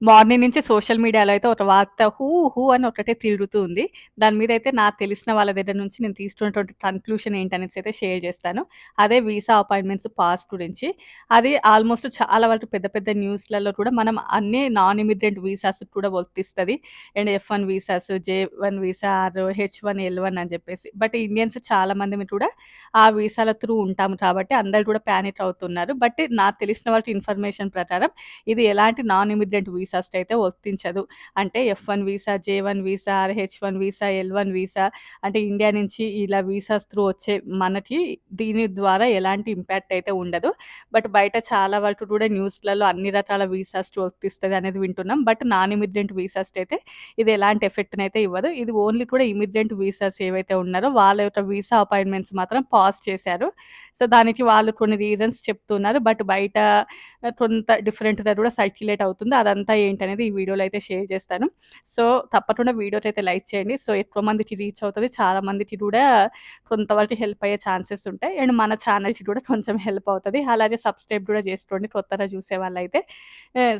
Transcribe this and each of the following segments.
Morning నుంచి social మీడియాలో అయితే ఒక వార్త హూ హూ అని ఒకటే తిరుగుతూ ఉంది. దాని మీద అయితే నాకు తెలిసిన వాళ్ళ దగ్గర నుంచి నేను తీసుకున్నటువంటి కన్క్లూషన్ ఏంటనేసి అయితే షేర్ చేస్తాను. అదే వీసా అపాయింట్మెంట్స్ పాస్ గురించి. అది ఆల్మోస్ట్ చాలా వరకు పెద్ద పెద్ద న్యూస్‌లలో కూడా మనం అన్నీ నాన్ ఇమిగ్రెంట్ వీసాస్ కూడా వర్తిస్తది. And F one visas, J one visa or H one, L one అని చెప్పేసి. బట్ ఇండియన్స్ చాలా మంది కూడా ఆ వీసాల త్రూ ఉంటాము కాబట్టి అందరూ కూడా పానిక్ అవుతున్నారు. బట్ నాకు తెలిసిన వరకు ఇన్ఫర్మేషన్ ప్రకారం ఇది ఎలాంటి నాన్ ఇమిగ్రెంట్ వీసాస్ అయితే వర్తించదు. అంటే F one visa, J one visa, H one visa, L one visa అంటే ఇండియా నుంచి ఇలా వీసాస్ త్రూ వచ్చే మనకి దీని ద్వారా ఎలాంటి ఇంపాక్ట్ అయితే ఉండదు. బట్ బయట చాలా వరకు కూడా న్యూస్‌లలో అన్ని రకాల వీసాస్ వర్తిస్తది అనేది వింటున్నాం. బట్ నాన్ ఇమిగ్రెంట్ వీసాస్ అయితే ఇది ఎలాంటి ఎఫెక్ట్‌నైతే ఇవ్వదు. ఇది ఓన్లీ కూడా ఇమిగ్రెంట్ వీసాస్ ఏవైతే ఉన్నారో వాళ్ళ యొక్క వీసా అపాయింట్మెంట్స్ మాత్రం పాజ్ చేశారు. సో, దానికి వాళ్ళు కొన్ని రీజన్స్ చెప్తున్నారు. బట్ బయట కొంత డిఫరెంట్‌గా కూడా సర్క్యులేట్ అవుతుంది. అదంతా ఏంటనేది ఈ వీడియోలో అయితే షేర్ చేస్తాను. సో, తప్పకుండా వీడియోకైతే లైక్ చేయండి. సో, ఎక్కువ మందికి రీచ్ అవుతది. చాలా మందికి కూడా కొంతవరకు హెల్ప్ అయ్యే ఛాన్సెస్ ఉంటాయి. అండ్ మన ఛానల్‌కి కూడా కొంచెం హెల్ప్ అవుతది. అలాగే సబ్స్క్రైబ్ కూడా చేసుకోండి కొత్తగా చూసేవాళ్ళైతే.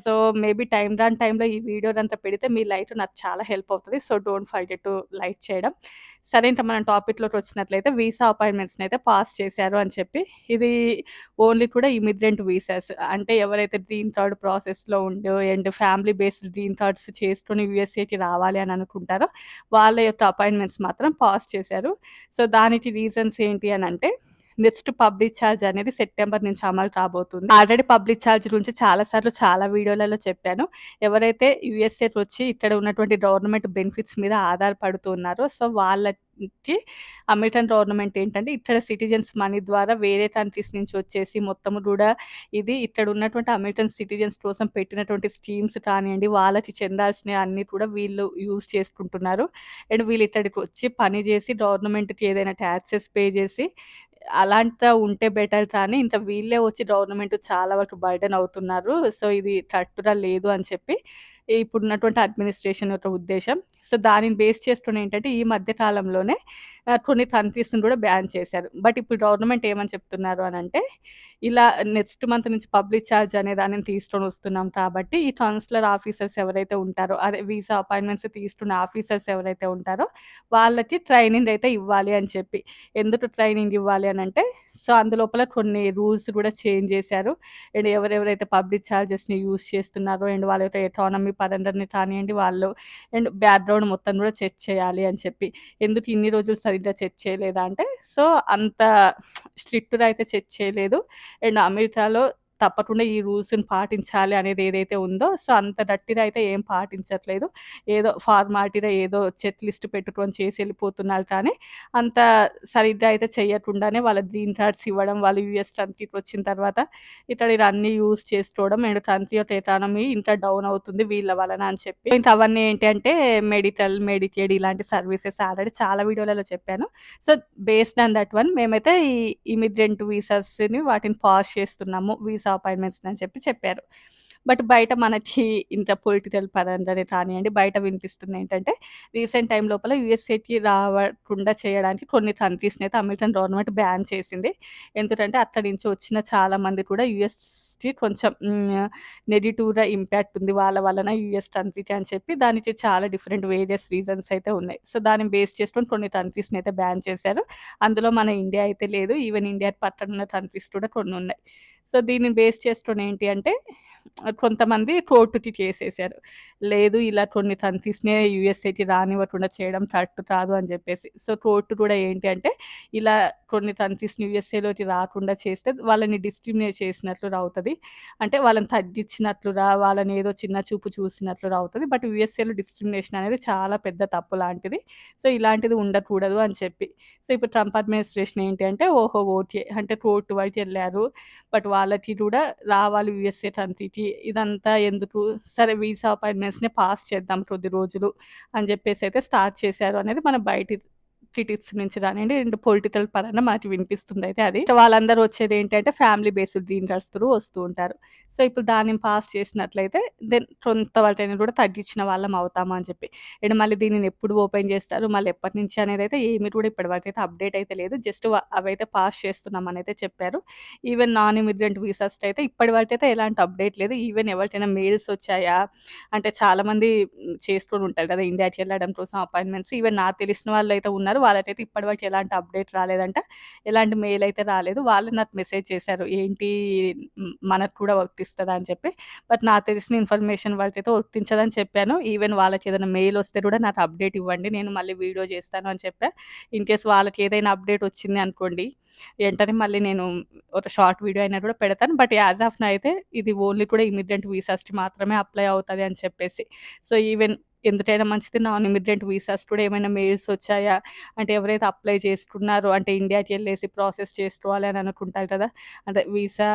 సో, మేబీ టైమ్ రాని టైమ్‌లో ఈ వీడియోనంతా పెడితే మీ లైఫ్‌లో నాకు చాలా హెల్ప్ అవుతది. So, don't forget to like చేయడం. సరే ఇంక మనం టాపిక్‌లోకి వచ్చినట్లయితే వీసా అపాయింట్మెంట్స్‌నైతే పాస్ చేశారు అని చెప్పి ఇది ఓన్లీ కూడా ఇమిగ్రెంట్ వీసాస్. అంటే ఎవరైతే గ్రీన్ కార్డ్ ప్రాసెస్‌లో ఉండి and family based green cards చేసుకొని యూఎస్ఏకి రావాలి అని అనుకుంటారో, వాళ్ళ యొక్క అపాయింట్మెంట్స్ మాత్రం పాస్ చేశారు. సో, దానికి రీజన్స్ ఏంటి అనంటే, నెక్స్ట్ పబ్లిక్ ఛార్జ్ అనేది సెప్టెంబర్ నుంచి అమలు కాబోతుంది. ఆల్రెడీ పబ్లిక్ ఛార్జ్ గురించి చాలా సార్లు చాలా వీడియోలలో చెప్పాను. ఎవరైతే యూఎస్ఏకి వచ్చి ఇక్కడ ఉన్నటువంటి గవర్నమెంట్ బెనిఫిట్స్ మీద ఆధారపడుతున్నారో, సో, వాళ్ళకి అమెరికన్ గవర్నమెంట్ ఏంటంటే ఇక్కడ సిటిజన్స్ మనీ ద్వారా వేరే కంట్రీస్ నుంచి వచ్చేసి మొత్తము కూడా ఇది ఇక్కడ ఉన్నటువంటి అమెరికన్ సిటిజన్స్ కోసం పెట్టినటువంటి స్కీమ్స్ కానియండి, వాళ్ళకి చెందాల్సినవి అన్నీ కూడా వీళ్ళు యూజ్ చేసుకుంటున్నారు. అండ్ వీళ్ళు ఇక్కడికి వచ్చి పని చేసి గవర్నమెంట్‌కి ఏదైనా టాక్సెస్ పే చేసి అలాంటిదా ఉంటే బెటర్ కానీ ఇంకా వీళ్ళే వచ్చి గవర్నమెంట్ చాలా వరకు బర్డెన్ అవుతున్నారు. సో, ఇది కరెక్ట్‌గా లేదు అని చెప్పి ఇప్పుడున్నటువంటి అడ్మినిస్ట్రేషన్ యొక్క ఉద్దేశ్యం. సో, దానిని బేస్ చేసుకొని ఏంటంటే ఈ మధ్య కాలంలోనే కొన్ని కంట్రీస్‌ని కూడా బ్యాన్ చేశారు. బట్ ఇప్పుడు గవర్నమెంట్ ఏమని చెప్తున్నారు అనంటే, ఇలా నెక్స్ట్ మంత్ నుంచి పబ్లిక్ ఛార్జ్ అనే దానిని తీసుకొని వస్తున్నాం కాబట్టి ఈ కౌన్సిలర్ ఆఫీసర్స్ ఎవరైతే ఉంటారో అదే వీసా అపాయింట్మెంట్స్ తీసుకున్న ఆఫీసర్స్ ఎవరైతే ఉంటారో వాళ్ళకి ట్రైనింగ్ అయితే ఇవ్వాలి అని చెప్పి. ఎందుకు ట్రైనింగ్ ఇవ్వాలి అనంటే, సో, అందులోపల కొన్ని రూల్స్ కూడా చేంజ్ చేశారు. అండ్ ఎవరెవరైతే పబ్లిక్ ఛార్జెస్‌ని యూజ్ చేస్తున్నారో అండ్ వాళ్ళ యొక్క ఎకానమీ పరంగానే కానియండి వాళ్ళు అండ్ బ్యాక్‌గ్రౌండ్ మొత్తం కూడా చెక్ చేయాలి అని చెప్పి. ఎందుకు ఇన్ని రోజులు సరిగ్గా చెక్ చేయలేదా అంటే, సో, అంత స్ట్రిక్ట్‌గా అయితే చెక్ చేయలేదు. అండ్ అమెరికాలో తప్పకుండా ఈ రూల్స్‌ని పాటించాలి అనేది ఏదైతే ఉందో, సో, అంత గట్టిగా అయితే ఏం పాటించట్లేదు. ఏదో ఫార్మాలిటీగా ఏదో చెక్ లిస్ట్ పెట్టుకొని చేసి ఎళ్ళిపోతున్నారు కానీ, అంత సరిగ్గా అయితే చేయకుండానే వాళ్ళ గ్రీన్ కార్డ్స్ ఇవ్వడం, వాళ్ళు యూఎస్ కంట్రీకి వచ్చిన తర్వాత ఇక్కడ ఇవన్నీ యూజ్ చేసుకోవడం అండ్ కంట్రీ యొక్క ఎకానమీ ఇంకా డౌన్ అవుతుంది వీళ్ళ వలన అని చెప్పి. ఇంకా అవన్నీ ఏంటి అంటే మెడికల్, మెడికేడ్ ఇలాంటి సర్వీసెస్ ఆల్రెడీ చాలా వీడియోలలో చెప్పాను. So, based on that one మేమైతే ఈ ఇమిగ్రెంట్ వీసాస్‌ని వాటిని పాజ్ చేస్తున్నాము. వీసా అపాయింట్మెంట్స్‌ని అని చెప్పి చెప్పారు. బట్ బయట మనకి ఇంత పొలిటికల్ పరంగానే కానియండి, బయట వినిపిస్తుందేంటంటే రీసెంట్ టైమ్ లోపల యూఎస్ఏకి రావకుండా చేయడానికి కొన్ని కంట్రీస్‌ని అయితే అమెరికన్ గవర్నమెంట్ బ్యాన్ చేసింది. ఎందుకంటే అక్కడి నుంచి వచ్చిన చాలా మంది కూడా యూఎస్‌కి కొంచెం నెగెటివ్‌గా ఇంపాక్ట్ ఉంది. వాళ్ళ వలన యూఎస్ కంట్రీకి అని చెప్పి దానికి చాలా డిఫరెంట్ వేరియస్ రీజన్స్ అయితే ఉన్నాయి. సో, దాన్ని బేస్ చేసుకొని కొన్ని కంట్రీస్‌ని అయితే బ్యాన్ చేశారు. అందులో మన ఇండియా అయితే లేదు. ఈవెన్ ఇండియా పక్కన ఉన్న కంట్రీస్ కూడా కొన్నున్నాయి. సో, దీన్ని బేస్ చేసుకొని ఏంటి అంటే కొంతమంది కోర్టుకి కేసేశారు. లేదు ఇలా కొన్ని కంట్రీస్‌నే యూఎస్ఏకి రానివ్వకుండా చేయడం కరెక్ట్ కాదు అని జెప్పేసి. సో, కోర్ట్ కూడా ఏంటి అంటే ఇలా కొన్ని కంట్రీస్‌ని యూఎస్ఏలోకి రాకుండా చేస్తే వాళ్ళని డిస్క్రిమినేట్ చేసినట్లు అవుతది. అంటే వాళ్ళని తగ్గించినట్లుగా, వాళ్ళని ఏదో చిన్న చూపు చూసినట్లుగా అవుతది. బట్ యూఎస్ఏలో డిస్క్రిమినేషన్ అనేది చాలా పెద్ద తప్పు లాంటిది. సో, ఇలాంటిది ఉండకూడదు అని చెప్పి. సో, ఇప్పుడు ట్రంప్ అడ్మినిస్ట్రేషన్ ఏంటి అంటే ఓహో! ఓకే. అంటే కోర్ట్ వరకెళ్లారు. బట్ వాళ్ళకి కూడా రావాలి యూఎస్ఏ కంట్రీకి. ఇదంతా ఎందుకు? సరే వీసా అపాయింట్మెంట్స్‌ని పాస్ చేద్దాం కొద్ది రోజులు అని జెప్పేసి అయితే స్టార్ట్ చేశారు అనేది మనం బయటి క్రిటిక్స్ నుంచి రానియండి, అండ్ పొలిటికల్ పరంగా మనకి వినిపిస్తుందయితే అది. వాళ్ళందరూ వచ్చేదేంటంటే ఫ్యామిలీ బేస్డ్ డ్రీమ్స్ త్రూ వస్తూ ఉంటారు. సో, ఇప్పుడు దాన్ని పాస్ చేసినట్లయితే దెన్ కొంత వాటిని కూడా తగ్గించిన వాళ్ళం అవుతాము అని చెప్పి. అండ్ మళ్ళీ దీనిని ఎప్పుడు ఓపెన్ చేస్తారు, మళ్ళీ ఎప్పటినుంచి అనేదైతే ఏమి కూడా ఇప్పటివరకైతే అప్డేట్ అయితే లేదు. జస్ట్ అవైతే పాస్ చేస్తున్నామనైతే చెప్పారు. ఈవెన్ నాన్ ఇమిగ్రెంట్ వీసాస్ అయితే ఇప్పటివరకైతే ఎలాంటి అప్డేట్ లేదు. ఈవెన్ ఎవరికైనా మెయిల్స్ వచ్చాయా అంటే చాలామంది చేసుకొని ఉంటారు కదా ఇండియాకి వెళ్ళడం కోసం అపాయింట్మెంట్స్. ఈవెన్ నాకు తెలిసిన వాళ్ళైతే ఉన్నారు. వాళ్ళకైతే ఇప్పటివరకు ఎలాంటి అప్డేట్ రాలేదంట. ఎలాంటి మెయిల్ అయితే రాలేదు. వాళ్ళు నాకు మెసేజ్ చేశారు. ఏంటి మనకు కూడా వర్తిస్తదా అని చెప్పి. బట్ నాకు తెలిసిన ఇన్ఫర్మేషన్ వరకైతే వర్తించదని చెప్పాను. ఈవెన్ వాళ్ళకి ఏదైనా మెయిల్ వస్తే కూడా నాకు అప్డేట్ ఇవ్వండి. నేను మళ్ళీ వీడియో చేస్తాను అని చెప్పా. ఇన్ కేస్ వాళ్ళకి ఏదైనా అప్డేట్ వచ్చింది అనుకోండి, వెంటనే మళ్ళీ నేను ఒక షార్ట్ వీడియో అయినా కూడా పెడతాను. బట్ యాజ్ ఆఫ్ నౌ అయితే ఇది ఓన్లీ కూడా ఇమిగ్రెంట్ వీసాస్‌కి మాత్రమే అప్లై అవుతది అని చెప్పేసి. సో, ఈవెన్ ఎందుకైనా మంచిది నాన్ ఇమిగ్రెంట్ వీసాస్ కూడా ఏమైనా మెయిల్స్ వచ్చాయా? అంటే ఎవరైతే అప్లై చేసుకున్నారో అంటే ఇండియాకి ఎళ్ళేసి ప్రాసెస్ చేసుకోవాలి అని అనుకుంటారు కదా! అంటే వీసా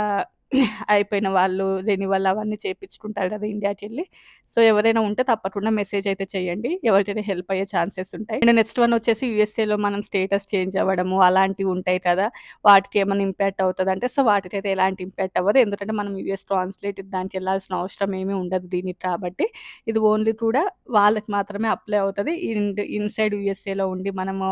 అయిపోయిన వాళ్ళు రెన్యువల్ అవన్నీ చేపించుకుంటారు కదా ఇండియాకెళ్ళి. సో, ఎవరైనా ఉంటే తప్పకుండా మెసేజ్ అయితే చేయండి. ఎవరికైనా హెల్ప్ అయ్యే ఛాన్సెస్ ఉంటాయి. అండ్ నెక్స్ట్ వన్ వచ్చేసి యూఎస్ఏలో మనం స్టేటస్ చేంజ్ అవ్వడము అలాంటివి ఉంటాయి కదా! వాటికి ఏమైనా ఇంపాక్ట్ అవుతదంటే, సో, వాటికైతే ఎలాంటి ఇంపాక్ట్ అవ్వదు. ఎందుకంటే మనం యూఎస్ ట్రాన్స్‌లేట్ దానికి ఎళ్ళాల్సిన అవసరం ఏమీ ఉండదు దీనికి కాబట్టి. ఇది ఓన్లీ కూడా వాళ్ళకి మాత్రమే అప్లై అవుతది. ఇన్‌సైడ్ యూఎస్ఏలో ఉండి మనము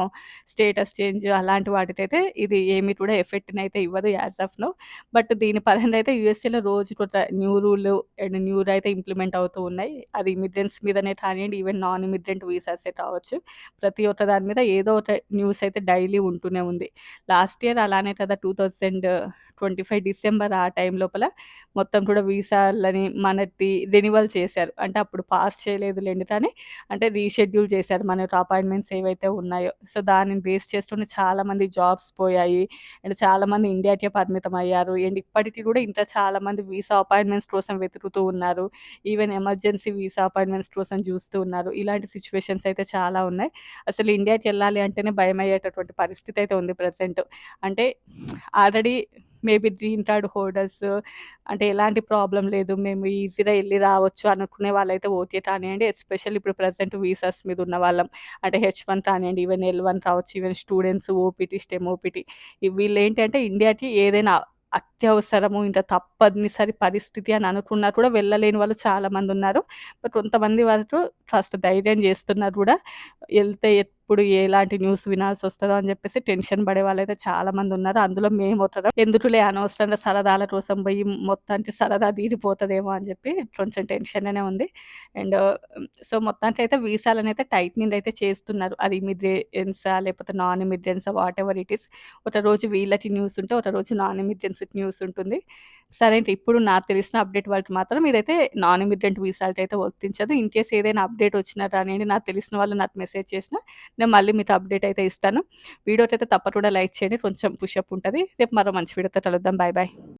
స్టేటస్ చేంజ్ అలాంటి వాటికైతే ఇది ఏమి కూడా ఎఫెక్ట్‌నైతే ఇవ్వదు యాస్ ఆఫ్ నౌ. బట్ దీని పరంగా అయితే యూఎస్ఏలో రోజుకొక న్యూ రూల్ అండ్ న్యూ అయితే ఇంప్లిమెంట్ అవుతూ ఉన్నాయి. అది ఇమిగ్రెంట్స్ మీదనే కానియండి, ఈవెన్ నాన్ ఇమిగ్రెంట్ వీసాసే కావచ్చు. ప్రతి ఒక్క దాని మీద ఏదో ఒక న్యూస్ అయితే డైలీ ఉంటూనే ఉంది. లాస్ట్ ఇయర్ అలానే కదా 2025 డిసెంబర్ ఆ టైం లోపల మొత్తం కూడా వీసాలని మనది రెన్యువల్ చేశారు. అంటే అప్పుడు పాస్ చేయలేదులెండి కానీ అంటే రీషెడ్యూల్ చేశారు మన యొక్క అపాయింట్మెంట్స్ ఏవైతే ఉన్నాయో. సో, దానిని బేస్ చేసుకొని చాలామంది జాబ్స్ పోయాయి. అండ్ చాలామంది ఇండియాకే పరిమితం అయ్యారు. అండ్ ఇప్పటికి కూడా ఇంకా చాలామంది వీసా అపాయింట్మెంట్స్ కోసం వెతుకుతూ ఉన్నారు. ఈవెన్ ఎమర్జెన్సీ వీసా అపాయింట్మెంట్స్ కోసం చూస్తూ ఉన్నారు. ఇలాంటి సిట్యుయేషన్స్ అయితే చాలా ఉన్నాయి. అసలు ఇండియాకి వెళ్ళాలి అంటేనే భయమయ్యేటటువంటి పరిస్థితి అయితే ఉంది ప్రెజెంట్. అంటే already maybe green card holders అంటే ఎలాంటి ప్రాబ్లమ్ లేదు. మేము ఈజీగా ఎళ్లి రావచ్చు అనుకునే వాళ్ళైతే ఓకే కానియండి. ఎస్పెషల్లీ ఇప్పుడు ప్రెజెంట్ వీసాస్ మీద ఉన్న వాళ్ళం. అంటే హెచ్-1 కానియండి, ఈవెన్ ఎల్-1 కావచ్చు, even students, OPT, STEM OPT వీళ్ళేంటంటే ఇండియాకి ఏదైనా అత్యవసరము ఇంకా తప్పనిసరి పరిస్థితి అని అనుకున్నా కూడా వెళ్ళలేని వాళ్ళు చాలామందున్నారు. బట్ కొంతమంది వరకు కాస్త ధైర్యం చేస్తున్నారు కూడా. ఎళ్తే ఎప్పుడు ఎలాంటి న్యూస్ వినాల్సొస్తదో అని చెప్పేసి టెన్షన్ పడే వాళ్ళైతే చాలామందున్నారు. అందులో మేమొకరం. ఎందుకులే అనవసరంగా సరదాల కోసం పోయి మొత్తానికి సరదా తీరిపోతదేమో అని చెప్పి కొంచెం టెన్షన్‌గానే ఉంది. అండ్ సో, మొత్తానికైతే వీసాలనైతే టైటనింగ్ అయితే చేస్తున్నారు. అది ఇమిగ్రెన్సా లేకపోతే నాన్ ఇమిగ్రెన్సా వాటెవర్ ఇట్ ఈస్. ఒక రోజు వీళ్ళకి న్యూస్ ఉంటే, ఒక రోజు నాన్ ఇమిగ్రెన్స్‌కి న్యూస్ ఉంటుంది. సరే అయితే ఇప్పుడు నాకు తెలిసిన అప్డేట్ వరకు మాత్రం ఇదైతే నాన్ ఇమిగ్రెంట్ వీసాలకైతే వర్తించదు. ఇన్‌కేస్ ఏదైనా అప్డేట్ వచ్చినా కానియండి, నాకు తెలిసిన వాళ్ళు నాకు మెసేజ్ చేసినా నేను మళ్ళీ మీకు అప్డేట్ అయితే ఇస్తాను. వీడియోకైతే తప్పకుండా లైక్ చేయండి. కొంచెం పుష్ అప్ ఉంటది. రేపు మరో మంచి వీడియోతో కలుద్దాం. Bye bye.